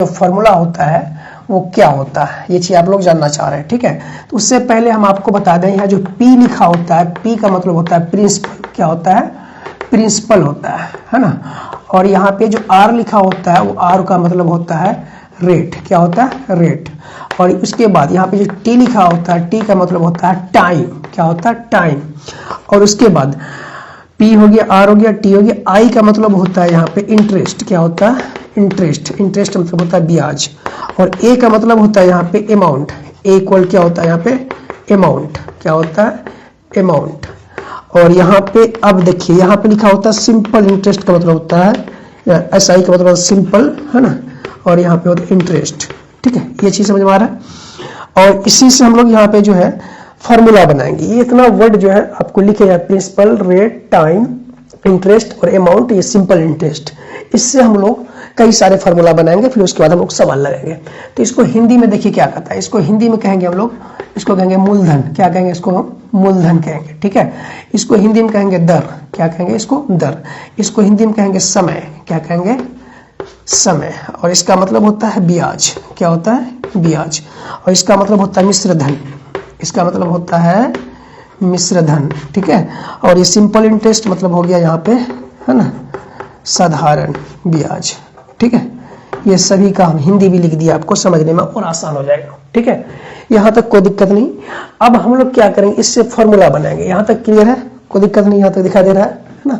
जो फॉर्मूला होता है वो क्या होता है, ये चीज आप लोग जानना चाह रहे हैं। ठीक है, तो उससे पहले हम आपको बता दें, यहाँ जो P लिखा होता है, P का मतलब होता है प्रिंसिपल। क्या होता है? प्रिंसिपल होता है ना। और यहाँ पे जो R लिखा होता है वो R का मतलब होता है रेट। क्या होता है? रेट। और उसके बाद यहाँ पे जो T लिखा होता है, T का मतलब होता है टाइम। क्या होता है? टाइम। और उसके बाद P हो गया, R हो गया, T हो गया। I का मतलब होता है यहाँ पे इंटरेस्ट। क्या होता है? इंटरेस्ट। इंटरेस्ट मतलब होता है ब्याज। और A का मतलब होता है यहाँ पे अमाउंट। A इक्वल क्या होता है यहाँ पे? अमाउंट। क्या होता है? अमाउंट। और यहाँ पे अब देखिए, यहाँ पे लिखा होता है सिंपल इंटरेस्ट का मतलब होता है, SI का मतलब सिंपल है ना, और यहाँ पे होता है इंटरेस्ट। ठीक है, ये चीज समझ में आ रहा है। और इसी से हम लोग यहाँ पे जो है फॉर्मूला बनाएंगे। ये इतना वर्ड जो है आपको लिखे जाए, प्रिंसिपल, रेट, टाइम, इंटरेस्ट और अमाउंट, ये सिंपल इंटरेस्ट। इससे हम लोग कई सारे फार्मूला बनाएंगे, फिर उसके बाद हम लोग सवाल लगाएंगे। तो इसको हिंदी में देखिए क्या कहता है, इसको हिंदी में कहेंगे हम लोग, इसको कहेंगे मूलधन। क्या कहेंगे? इसको हम मूलधन कहेंगे। ठीक है, इसको हिंदी में कहेंगे दर। क्या कहेंगे? इसको दर। इसको हिंदी में कहेंगे समय। क्या कहेंगे? समय। और इसका मतलब होता है ब्याज। क्या होता है? ब्याज। और इसका मतलब होता है मिश्र धन। इसका मतलब होता है मिश्र धन। ठीक है, और ये सिंपल इंटरेस्ट मतलब हो गया यहाँ पे है ना साधारण ब्याज। ठीक है, ये सभी का हम हिंदी भी लिख दिया, आपको समझने में और आसान हो जाएगा। ठीक है, यहाँ तक कोई दिक्कत नहीं। अब हम लोग क्या करेंगे, इससे फॉर्मूला बनाएंगे। यहाँ तक क्लियर है? कोई दिक्कत नहीं? यहाँ तक दिखाई दे रहा है ना?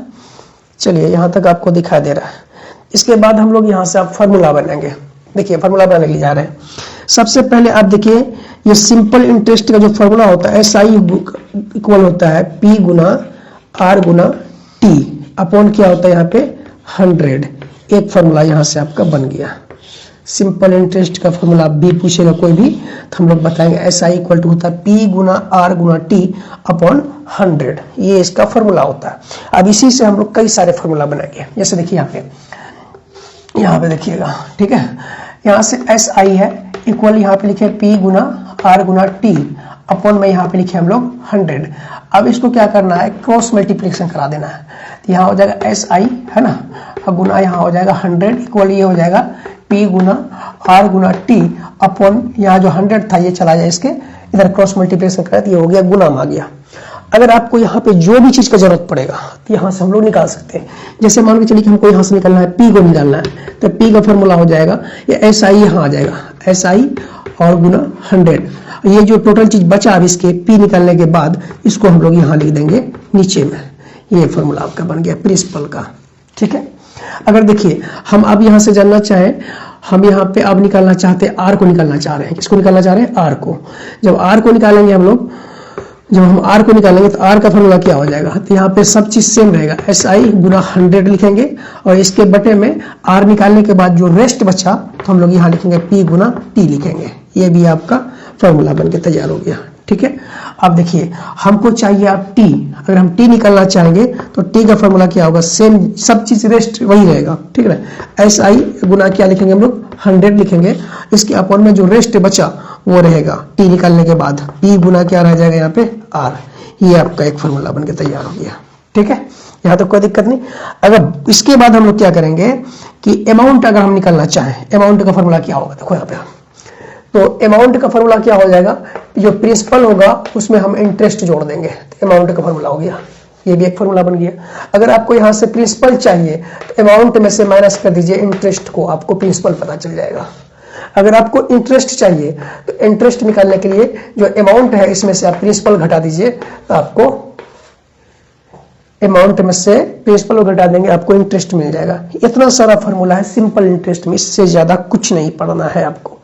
चलिए, यहाँ तक आपको दिखाई दे रहा है। इसके बाद हम लोग यहाँ से आप फॉर्मूला बनाएंगे। देखिए, फॉर्मूला बनाने के लिए जा रहे हैं। सबसे पहले आप देखिए, ये सिंपल इंटरेस्ट का जो फॉर्मूला होता है, SI इक्वल होता है P गुना R गुना T अपॉन क्या होता है यहाँ पे 100। एक फॉर्मूला यहाँ से आपका बन गया। सिंपल इंटरेस्ट का फॉर्मूला भी पूछेगा कोई भी तो हम लोग बताएंगे SI इक्वल टू होता है P गुना R गुना T अपॉन 100। ये इसका फॉर्मूला होता है। अब इसी से हम लोग कई सारे फॉर्मूला बनाएंगे। जैसे देखिए यहाँ पे देखिएगा। ठीक है, यहाँ से SI है इक्वल यहाँ पे लिखे P गुना R गुना T अपॉन में यहाँ पे लिखे हम लोग 100। अब इसको क्या करना है, क्रॉस मल्टीप्लिकेशन करा देना है। तो यहाँ हो जाएगा SI है ना, अब गुना यहाँ हो जाएगा 100 इक्वल ये हो जाएगा P गुना R गुना T अपॉन यहाँ जो 100 था ये चला जाए इसके इधर, क्रॉस मल्टीप्लिकेशन करा तो ये हो गया, गुना में आ गया। अगर आपको यहाँ पे जो भी चीज का जरूरत पड़ेगा तो यहाँ से हम लोग निकाल सकते हैं। जैसे मान के चलिए कि हमको यहाँ से निकालना है, P को निकालना है, तो P का फॉर्मूला हो जाएगा ये SI यहाँ आ जाएगा, SI और गुना 100। ये जो टोटल चीज बचा अब इसके P निकालने के बाद इसको हम लोग यहाँ लिख देंगे नीचे में। ये फॉर्मूला आपका बन गया प्रिंसिपल का। ठीक है, अगर देखिए हम अब यहाँ से जानना चाहें, हम यहाँ पे अब निकालना चाहते हैं R को निकालना चाह रहे हैं। किसको निकालना चाह रहे हैं? R को। जब R को निकालेंगे हम लोग, जब हम R को निकालेंगे तो R का फॉर्मूला क्या हो जाएगा, तो यहाँ पे सब चीज सेम रहेगा, SI गुना 100 लिखेंगे और इसके बटे में R निकालने के बाद जो रेस्ट बचा तो हम लोग यहाँ लिखेंगे P गुना T लिखेंगे। ये भी आपका फॉर्मूला बनके तैयार हो गया। ठीक है, अब देखिए हमको चाहिए अब T। अगर हम T निकालना चाहेंगे तो T का फॉर्मूला क्या होगा, सेम सब चीज रेस्ट वही रहेगा। ठीक है, SI गुना क्या लिखेंगे हम लोग 100 लिखेंगे, इसके अपॉन में जो रेस्ट बचा वो रहेगा T निकालने के बाद, P गुना क्या रह जाएगा यहाँ पे R। ये आपका एक फॉर्मूला बनके तैयार हो गया। ठीक है, यहाँ तक कोई दिक्कत नहीं। अगर इसके बाद हम लोग क्या करेंगे कि अमाउंट अगर हम निकालना चाहें, अमाउंट का फॉर्मूला क्या होगा, देखो यहाँ पे, तो अमाउंट का फॉर्मूला क्या हो जाएगा, जो प्रिंसिपल होगा उसमें हम इंटरेस्ट जोड़ देंगे, तो अमाउंट का फॉर्मूला हो गया। ये भी एक फॉर्मूला बन गया। अगर आपको यहाँ से प्रिंसिपल चाहिए तो अमाउंट में से माइनस कर दीजिए इंटरेस्ट को, आपको प्रिंसिपल पता चल जाएगा। अगर आपको इंटरेस्ट चाहिए तो इंटरेस्ट निकालने के लिए जो अमाउंट है इसमें से आप प्रिंसिपल घटा दीजिए, तो आपको अमाउंट में से प्रिंसिपल घटा देंगे, आपको इंटरेस्ट मिल जाएगा। इतना सारा फॉर्मूला है सिंपल इंटरेस्ट में, इससे ज्यादा कुछ नहीं पढ़ना है आपको।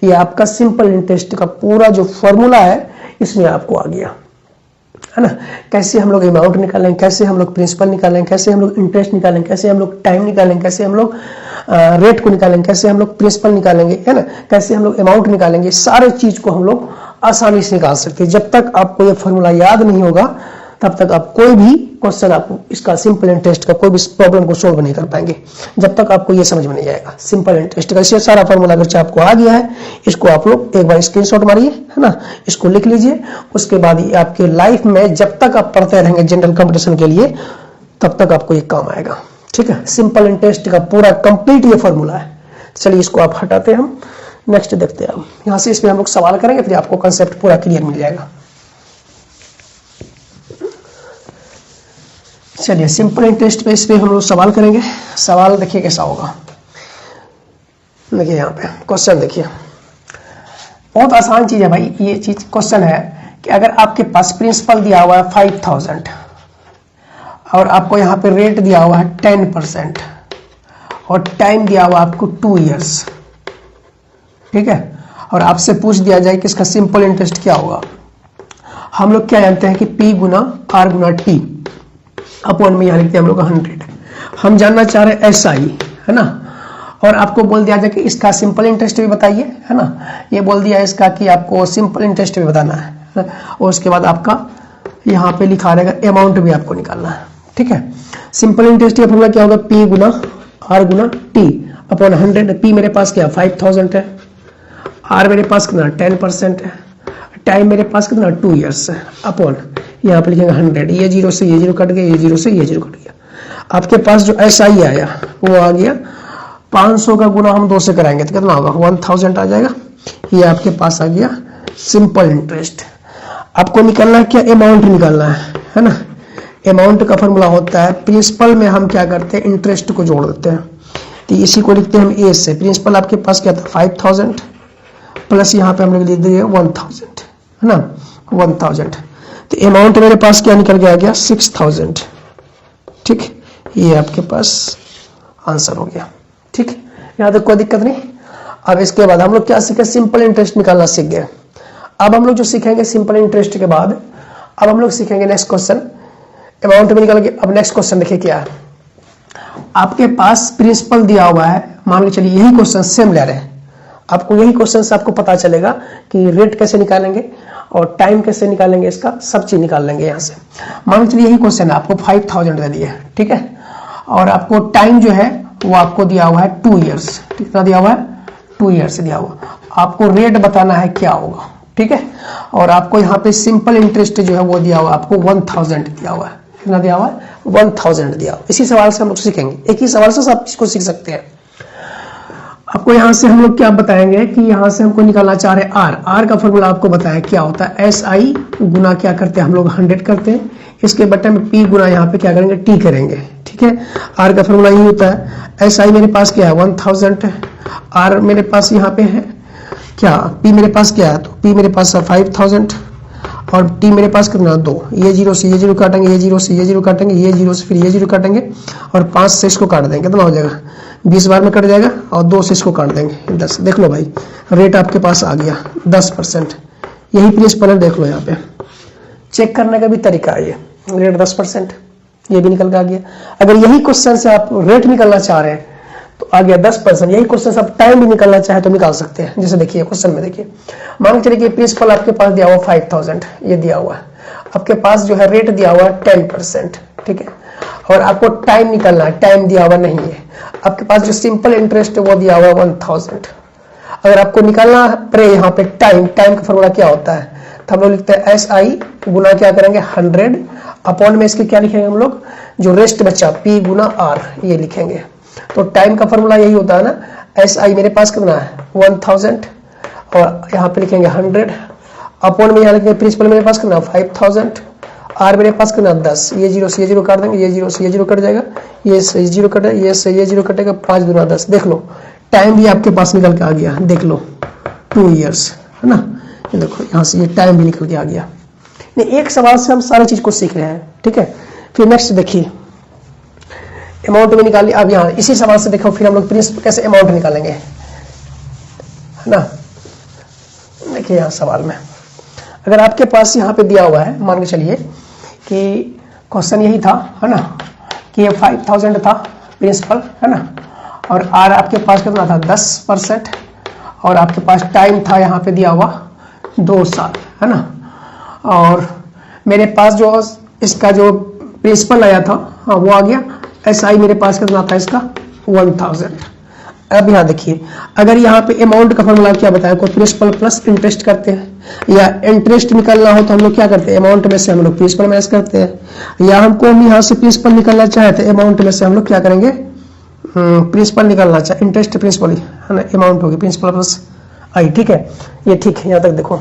ये आपका सिंपल इंटरेस्ट का पूरा जो फॉर्मूला है इसमें आपको आ गया है ना। कैसे हम लोग अमाउंट निकालेंगे, कैसे हम लोग प्रिंसिपल निकालेंगे, कैसे हम लोग इंटरेस्ट निकालेंगे, कैसे हम लोग टाइम निकालेंगे, कैसे हम लोग रेट को निकालेंगे, कैसे हम लोग प्रिंसिपल निकालेंगे है ना, कैसे हम लोग अमाउंट निकालेंगे, सारे चीज को हम लोग आसानी से निकाल सकते हैं। जब तक आपको ये फॉर्मूला याद नहीं होगा तब तक आप कोई भी क्वेश्चन, आप इसका सिंपल इंटरेस्ट का कोई भी प्रॉब्लम को सोल्व नहीं कर पाएंगे जब तक आपको ये समझ में नहीं आएगा। सिंपल इंटरेस्ट का ये सारा फॉर्मूला अगर आपको आ गया है, इसको आप लोग एक बार स्क्रीनशॉट मारिए है ना, इसको लिख लीजिए। उसके बाद ये आपके लाइफ में जब तक आप पढ़ते रहेंगे जनरल कंपटीशन के लिए तब तक आपको ये काम आएगा। ठीक है, सिंपल इंटरेस्ट का पूरा कंप्लीट ये फॉर्मूला है। चलिए इसको आप हटाते हैं, हम नेक्स्ट देखते हैं। हम यहाँ से इसमें हम लोग सवाल करेंगे, फिर आपको कंसेप्ट पूरा क्लियर मिल जाएगा। चलिए सिंपल इंटरेस्ट पे इस पे हम लोग सवाल करेंगे। सवाल देखिए कैसा होगा। देखिए यहाँ पे क्वेश्चन देखिए, बहुत आसान चीज है भाई। ये चीज क्वेश्चन है कि अगर आपके पास प्रिंसिपल दिया हुआ है 5000 और आपको यहाँ पे रेट दिया हुआ है 10% और टाइम दिया हुआ आपको 2 इयर्स, ठीक है, और आपसे पूछ दिया जाए कि इसका सिंपल इंटरेस्ट क्या होगा। हम लोग क्या जानते हैं कि P गुना R गुना T अपॉन में यहाँ लिखते हैं हम लोग 100। हम जानना चाह रहे हैं SI, है ना, और आपको बोल दिया जाए कि इसका सिंपल इंटरेस्ट भी बताइए, है ना। ये बोल दिया इसका कि आपको सिंपल इंटरेस्ट भी बताना है, और उसके बाद आपका यहाँ पे लिखा रहेगा अमाउंट भी आपको निकालना है, ठीक है। सिंपल इंटरेस्ट का फॉर्मूला क्या होगा, P गुना R गुना T अपॉन 100। P मेरे पास क्या 5000 है, R मेरे पास कितना 10% है, टाइम मेरे पास कितना 2 इयर्स है, अपॉन यहाँ पे लिखेंगे 100। ये जीरो से ये जीरो कट गया, ये जीरो से ये जीरो कट गया। आपके पास जो SI आया वो आ गया 500 का गुना हम 2 से कराएंगे तो कितना होगा 1000 आ जाएगा। ये आपके पास आ गया सिंपल इंटरेस्ट। आपको निकालना है क्या, अमाउंट निकालना है ना। अमाउंट का फॉर्मूला होता है, प्रिंसिपल में हम क्या करते हैं इंटरेस्ट को जोड़ देते हैं, तो इसी को लिखते हैं हम ए से। प्रिंसिपल आपके पास क्या था 5000 प्लस यहाँ पे हम लोग लिख दिए 1000, है ना 1000। तो अमाउंट मेरे पास क्या निकल के आ गया 6000, ठीक। ये आपके पास आंसर हो गया, ठीक। यहाँ तक कोई दिक्कत नहीं। अब इसके बाद हम लोग क्या सीखे, सिंपल इंटरेस्ट निकालना सीख गए। अब हम लोग जो सीखेंगे सिंपल इंटरेस्ट के बाद, अब हम लोग सीखेंगे नेक्स्ट क्वेश्चन। अमाउंट में निकल गया। अब नेक्स्ट क्वेश्चन देखिए क्या है। आपके पास प्रिंसिपल दिया हुआ है, मान लो चलिए यही क्वेश्चन सेम ले रहे हैं, आपको यही क्वेश्चन से आपको पता चलेगा कि रेट कैसे निकालेंगे और टाइम कैसे निकालेंगे, इसका सब चीज निकाल लेंगे यहाँ से। मान लो चलिए यही क्वेश्चन है, आपको 5000 दे दिए, ठीक है, और आपको टाइम जो है वो आपको दिया हुआ है 2 इयर्स। कितना दिया हुआ है 2 इयर्स दिया हुआ। आपको रेट बताना है क्या होगा, ठीक है, और आपको यहाँ पे सिंपल इंटरेस्ट जो है वो दिया हुआ है, आपको 1000 दिया हुआ है। कितना दिया हुआ है 1000 दिया हुआ। इसी सवाल से हम लोग सीखेंगे, एक ही सवाल से सब चीज को सीख सकते हैं। आपको यहाँ से हम लोग क्या बताएंगे कि यहाँ से हमको निकालना चाह रहे हैं R का फॉर्मूला आपको बताया क्या होता है, SI गुना क्या करते हैं हम लोग 100 करते हैं, इसके बटे में P गुना यहाँ पे क्या करेंगे T करेंगे, ठीक है। R का फॉर्मूला यही होता है। SI मेरे पास क्या है 1000 है, R मेरे पास यहाँ पे है क्या, P मेरे पास क्या है, तो P मेरे पास है 5000 और T मेरे पास कितना 2। ये जीरो से ये जीरो काटेंगे, ये जीरो से ये जीरो काटेंगे, ये जीरो से फिर ये जीरो काटेंगे और 5 से इसको काट देंगे, कितना हो जाएगा 20 बार में कट जाएगा, और 2 से इसको काट देंगे 10। देख लो भाई रेट आपके पास आ गया 10%। यही प्रिंसिपल है, देख लो यहाँ पे चेक करने का भी तरीका है। ये रेट 10%, ये भी निकल के आ गया। अगर यही क्वेश्चन से आप रेट निकलना चाह रहे हैं तो आ गया 10%। यही क्वेश्चन से आप टाइम भी निकलना चाहे तो निकाल सकते हैं। जैसे देखिए क्वेश्चन में देखिए, मान के चलिए प्रिंसिपल आपके पास दिया हुआ 5000, ये दिया हुआ है, आपके पास जो है रेट दिया हुआ है 10%, ठीक है, और आपको टाइम निकलना है, टाइम दिया हुआ नहीं है। आपके पास जो सिंपल इंटरेस्ट है वो दिया हुआ है 1000। अगर आपको निकालना पड़े यहाँ पे टाइम का फॉर्मूला क्या होता है, तो हम लोग लिखते हैं SI गुना क्या करेंगे 100 अपॉन में इसके क्या लिखेंगे हम लोग, जो रेस्ट बचा P गुना R ये लिखेंगे। तो टाइम का फॉर्मूला यही होता है ना, SI मेरे पास कितना है 1000 और यहाँ पे लिखेंगे 100 अपॉन में यहाँ लिखेंगे प्रिंसिपल मेरे पास कितना 5000, R मेरे पास कितना 10। ये जीरो से ये जीरो काट देंगे, ये जीरो से ये जीरो कट जाएगा, ये से ये जीरो कटे, ये से ये जीरो कटेगा, 5 गुना 10। देख लो टाइम भी आपके पास निकल के आ गया, देख लो 2 इयर्स, है ना। ये देखो यहाँ से ये टाइम भी निकल के आ गया। नहीं, एक सवाल से हम सारी चीज को सीख रहे हैं, ठीक है। फिर नेक्स्ट देखिए अमाउंट में निकाल लिया। अब यहाँ इसी सवाल से देखो फिर हम लोग प्रिंसिपल कैसे अमाउंट निकालेंगे, है ना। देखिए यहाँ सवाल में अगर आपके पास यहाँ पे दिया हुआ है, मान के चलिए कि क्वेश्चन यही था, है ना, कि ये 5000 था प्रिंसिपल, है ना, और R आपके पास कितना था 10% और आपके पास टाइम था यहाँ पे दिया हुआ 2 साल, है ना, और मेरे पास जो इसका जो प्रिंसिपल आया था हाँ वो आ गया। SI मेरे पास कितना था इसका 1000। अब यहाँ देखिए अगर यहाँ पे अमाउंट का फॉर्मूला क्या बताया, कोई प्रिंसिपल प्लस इंटरेस्ट करते हैं, या इंटरेस्ट निकालना हो तो हम लोग क्या करते हैं अमाउंट में से हम लोग प्रिंसिपल माइनस करते हैं, या हमको हम यहाँ से प्रिंसिपल निकालना चाहे तो अमाउंट में से हम लोग क्या करेंगे प्रिंसिपल निकालना चाहे, इंटरेस्ट प्रिंसिपल है ना, अमाउंट होगी प्रिंसिपल प्लस आई, ठीक है, ये ठीक है, यहाँ तक देखो।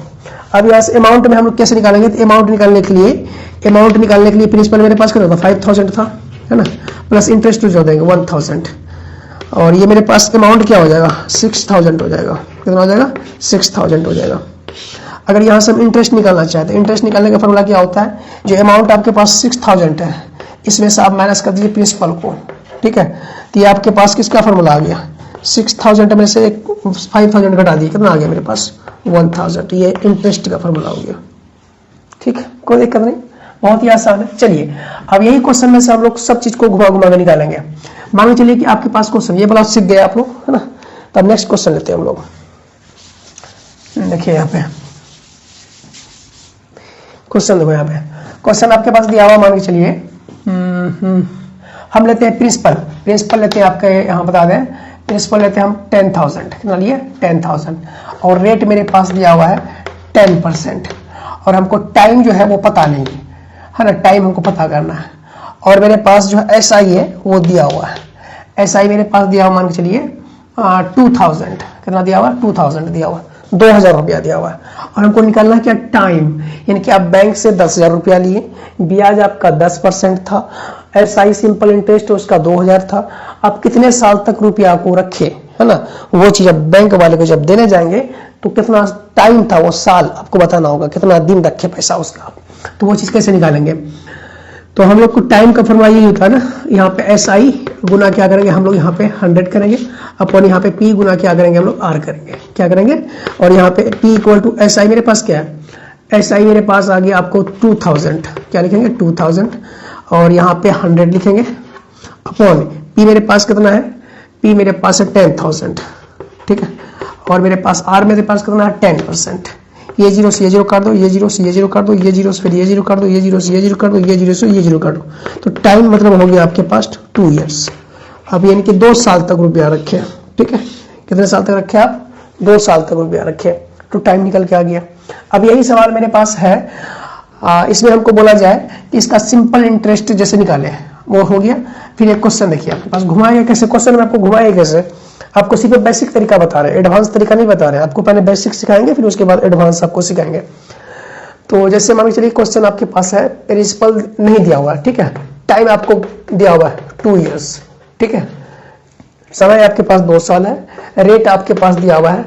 अब यहाँ से अमाउंट में हम लोग कैसे निकालेंगे, तो अमाउंट निकालने के लिए प्रिंसिपल मेरे पास कितना था 5000 था, है ना, प्लस इंटरेस्ट जो देंगे 1000, और ये मेरे पास अमाउंट क्या हो जाएगा 6000 हो जाएगा, कितना हो जाएगा 6000 हो जाएगा। अगर यहाँ से हम इंटरेस्ट निकालना चाहते हैं, इंटरेस्ट निकालने का फॉर्मूला क्या होता है, जो अमाउंट आपके पास 6000 है इसमें से आप माइनस कर दीजिए प्रिंसिपल को, ठीक है, तो ये आपके पास किसका फॉर्मूला आ गया, 6000 में से 5000 घटा दिए, कितना आ गया मेरे पास 1000, ये इंटरेस्ट का फॉर्मूला हो गया, ठीक है, कोई दिक्कत नहीं, बहुत ही आसान है। चलिए अब यही क्वेश्चन में से हम लोग सब चीज को घुमा घुमा के निकालेंगे। मान लो चलिए कि आपके पास क्वेश्चन ये वाला सीख गए आप लोग, है ना, तब नेक्स्ट क्वेश्चन लेते हैं हम लोग। देखिए यहाँ पे क्वेश्चन देखो, यहाँ पे क्वेश्चन आपके पास दिया हुआ, मान के चलिए हम लेते हैं प्रिंसिपल लेते हैं, आपके यहाँ बता दें प्रिंसिपल लेते हैं हम 10,000, कितना लिए 10,000, और रेट मेरे पास दिया हुआ है 10%, और हमको टाइम जो है वो पता नहीं है ना, टाइम हमको पता करना है, और मेरे पास जो SI है वो दिया हुआ है, SI मेरे पास दिया हुआ मान के चलिए 2000, कितना दिया हुआ 2000 दिया हुआ, 2000 रुपया दिया हुआ है, और हमको निकालना क्या टाइम, यानी कि आप बैंक से 10,000 रुपया लिए, ब्याज आपका 10% था, SI सिंपल इंटरेस्ट उसका 2000 था, आप कितने साल तक रुपया को रखे, है ना, वो चीज अब बैंक वाले को जब देने जाएंगे तो कितना टाइम था, वो साल आपको बताना होगा, कितना दिन रखे पैसा उसका, तो वो चीज कैसे निकालेंगे। तो हम लोग को टाइम का फॉर्मूला यही होता है ना, यहाँ पे SI गुना क्या करेंगे हम लोग, यहाँ पे 100 करेंगे, अपन यहाँ पे P गुना क्या करेंगे हम लोग R करेंगे, क्या करेंगे, और यहाँ पे P इक्वल टू SI मेरे पास क्या है, SI मेरे पास आ गया आपको 2000, क्या लिखेंगे 2000, और यहाँ पे 100 लिखेंगे, अपॉन P मेरे पास कितना है, P मेरे पास है 10,000, ठीक है, और मेरे पास R मेरे पास कितना है 10%, ये जीरो से ये जीरो कर दो, ये जीरो से ये जीरो कर दो, ये जीरो से फिर ये जीरो कर दो, ये जीरो से ये जीरो कर दो, ये जीरो से ये जीरो कर दो, तो टाइम मतलब हो गया आपके पास 2 इयर्स। अब यानी कि 2 साल तक रुपया रखे, ठीक है, कितने साल तक रखे आप 2 साल तक रुपया रखे, तो टाइम निकल के आ गया। अब यही सवाल मेरे पास है, इसमें हमको बोला जाए कि इसका सिंपल इंटरेस्ट जैसे निकाले, वो हो गया। फिर एक क्वेश्चन देखिए आपके पास, घुमाएगा कैसे, क्वेश्चन में आपको घुमाएगा कैसे, आपको सिर्फ बेसिक तरीका बता रहे हैं, एडवांस तरीका नहीं बता रहे हैं, आपको पहले बेसिक सिखाएंगे फिर उसके बाद एडवांस आपको सिखाएंगे। तो जैसे मान के चलिए क्वेश्चन आपके पास है, प्रिंसिपल नहीं दिया हुआ है, ठीक है, टाइम आपको दिया हुआ है 2 इयर्स, ठीक है, समय आपके पास 2 साल है, रेट आपके पास दिया हुआ है,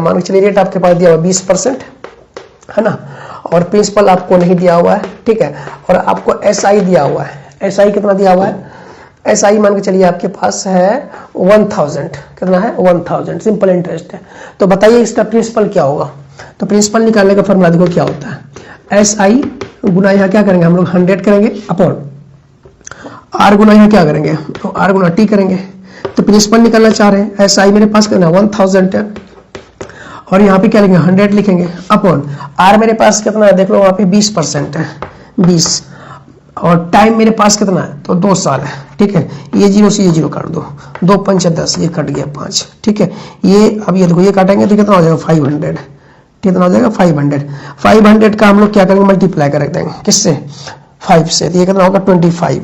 मान के चलिए रेट आपके पास दिया हुआ 20%, है ना, और प्रिंसिपल आपको नहीं दिया हुआ है, ठीक है, और आपको SI दिया हुआ है, SI कितना दिया हुआ है, SI मान के चलिए आपके पास है 1000, कितना है 1000 सिंपल इंटरेस्ट है। तो बताइए इसका प्रिंसिपल क्या होगा, तो प्रिंसिपल निकालने का फॉर्मूला देखो क्या होता है, SI गुना यहाँ क्या करेंगे हम लोग 100 करेंगे, अपॉन R गुना यहाँ क्या करेंगे, तो R गुना T करेंगे, तो प्रिंसिपल निकालना चाह रहे हैं, SI मेरे पास कितना 1000 है, और यहाँ पे क्या लिखेंगे 100 लिखेंगे, अपॉन R मेरे पास कितना है देख लो, वहाँ पे 20% है 20, और टाइम मेरे पास कितना है, तो 2 साल है, ठीक है, ये जीरो से ये जीरो काट दो, 2 पंच 10, ये कट गया 5, ठीक है, ये अब ये देखो ये काटेंगे तो कितना हो जाएगा 500, कितना हो जाएगा 500 का हम लोग क्या करेंगे मल्टीप्लाई कर देंगे किससे 5 से, तो ये कितना होगा 25,